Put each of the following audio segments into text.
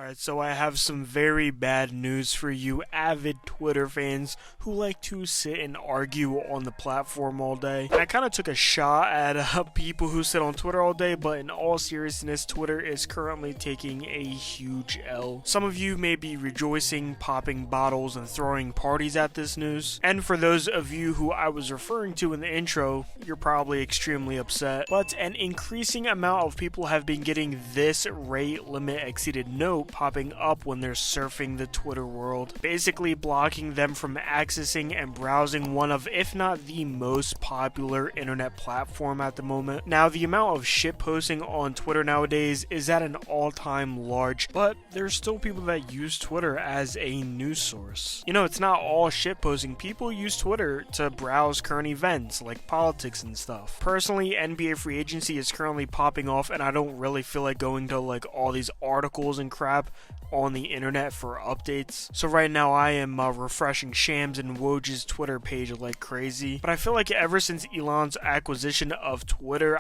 Alright, so I have some very bad news for you avid Twitter fans who like to sit and argue on the platform all day. And I kind of took a shot at people who sit on Twitter all day, but in all seriousness, Twitter is currently taking a huge L. Some of you may be rejoicing, popping bottles, and throwing parties at this news. And for those of you who I was referring to in the intro, you're probably extremely upset. But an increasing amount of people have been getting this rate limit exceeded note popping up when they're surfing the Twitter world, basically blocking them from accessing and browsing one of, if not the most popular internet platform at the moment. Now, the amount of shitposting on Twitter nowadays is at an all-time large, but there's still people that use Twitter as a news source. You know, it's not all shitposting. People use Twitter to browse current events like politics and stuff. Personally, NBA free agency is currently popping off, and I don't really feel like going to like all these articles and crap on the internet for updates. So right now I am refreshing Shams and Woj's Twitter page like crazy. But I feel like ever since Elon's acquisition of Twitter,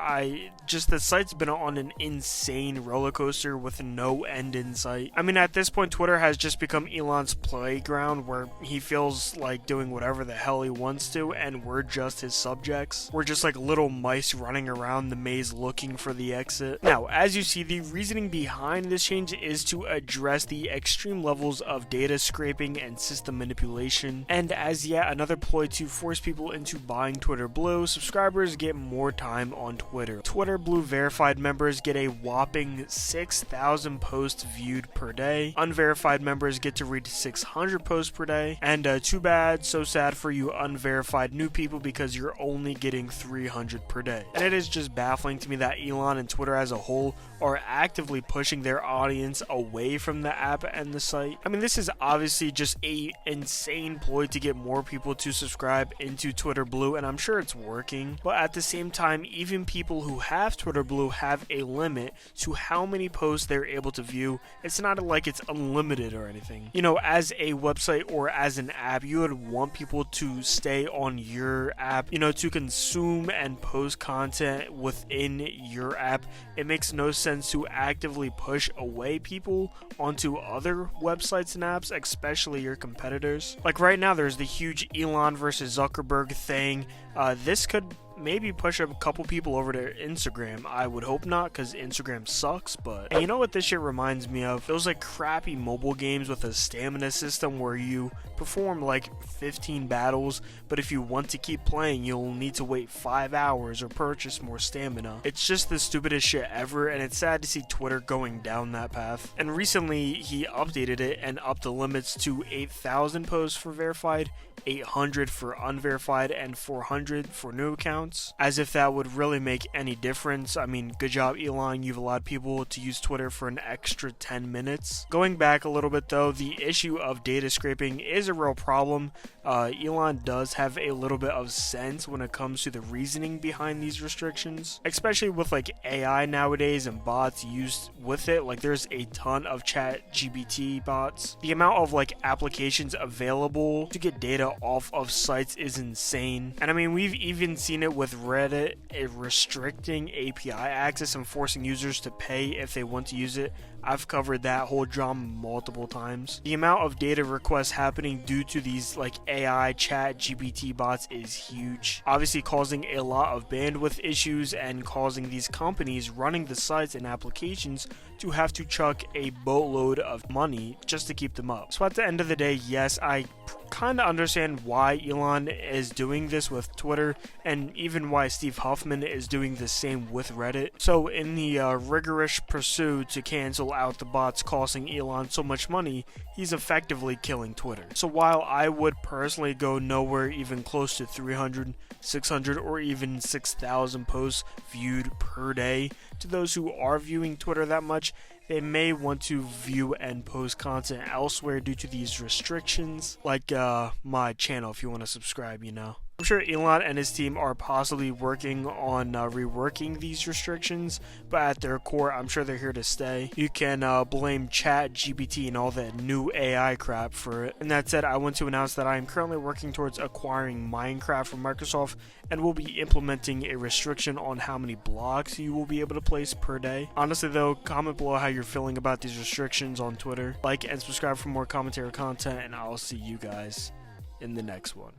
the site's been on an insane roller coaster with no end in sight. I mean, at this point, Twitter has just become Elon's playground where he feels like doing whatever the hell he wants to, and we're just his subjects. We're just like little mice running around the maze looking for the exit. Now, as you see, the reasoning behind this change is to address the extreme levels of data scraping and system manipulation, and as yet another ploy to force people into buying Twitter Blue, subscribers get more time on Twitter. Twitter Blue verified members get a whopping 6,000 posts viewed per day. Unverified members get to read 600 posts per day, and too bad, so sad for you unverified new people because you're only getting 300 per day. And it is just baffling to me that Elon and Twitter as a whole are actively pushing their audience away from the app and the site. I mean, this is obviously just a insane ploy to get more people to subscribe into Twitter Blue, and I'm sure it's working. But at the same time, even people who have Twitter Blue have a limit to how many posts they're able to view. It's not like it's unlimited or anything. You know, as a website or as an app, you would want people to stay on your app, you know, to consume and post content within your app. It makes no sense to actively push away people onto other websites and apps, especially your competitors. Like right now, there's the huge Elon versus Zuckerberg thing. This could maybe push a couple people over to Instagram. I would hope not, because Instagram sucks. But and you know what this shit reminds me of? Those like crappy mobile games with a stamina system where you perform like 15 battles, but if you want to keep playing, you'll need to wait 5 hours or purchase more stamina. It's just the stupidest shit ever, and it's sad to see Twitter going down that path. And recently he updated it and upped the limits to 8,000 posts for verified, 800 for unverified, and 400 for new accounts, as if that would really make any difference. I mean, good job, Elon. You've allowed people to use Twitter for an extra 10 minutes. Going back a little bit though, the issue of data scraping is a real problem. Elon does have a little bit of sense when it comes to the reasoning behind these restrictions, especially with like AI nowadays and bots used with it. Like there's a ton of ChatGPT bots. The amount of like applications available to get data off of sites is insane. And I mean, we've even seen it with Reddit restricting API access and forcing users to pay if they want to use it. I've covered that whole drama multiple times. The amount of data requests happening due to these like AI chat GPT bots is huge, obviously causing a lot of bandwidth issues and causing these companies running the sites and applications to have to chuck a boatload of money just to keep them up. So at the end of the day, yes, I kind of understand why Elon is doing this with Twitter, and even why Steve Huffman is doing the same with Reddit. So in the rigorous pursuit to cancel out the bots costing Elon so much money, he's effectively killing Twitter. So while I would personally go nowhere even close to 300, 600, or even 6,000 posts viewed per day, to those who are viewing Twitter that much, they may want to view and post content elsewhere due to these restrictions, like my channel if you want to subscribe, you know. I'm sure Elon and his team are possibly working on reworking these restrictions, but at their core, I'm sure they're here to stay. You can blame Chat GPT and all that new AI crap for it. And that said, I want to announce that I am currently working towards acquiring Minecraft from Microsoft and will be implementing a restriction on how many blocks you will be able to place per day. Honestly though, comment below how you're feeling about these restrictions on Twitter. Like and subscribe for more commentary content, and I'll see you guys in the next one.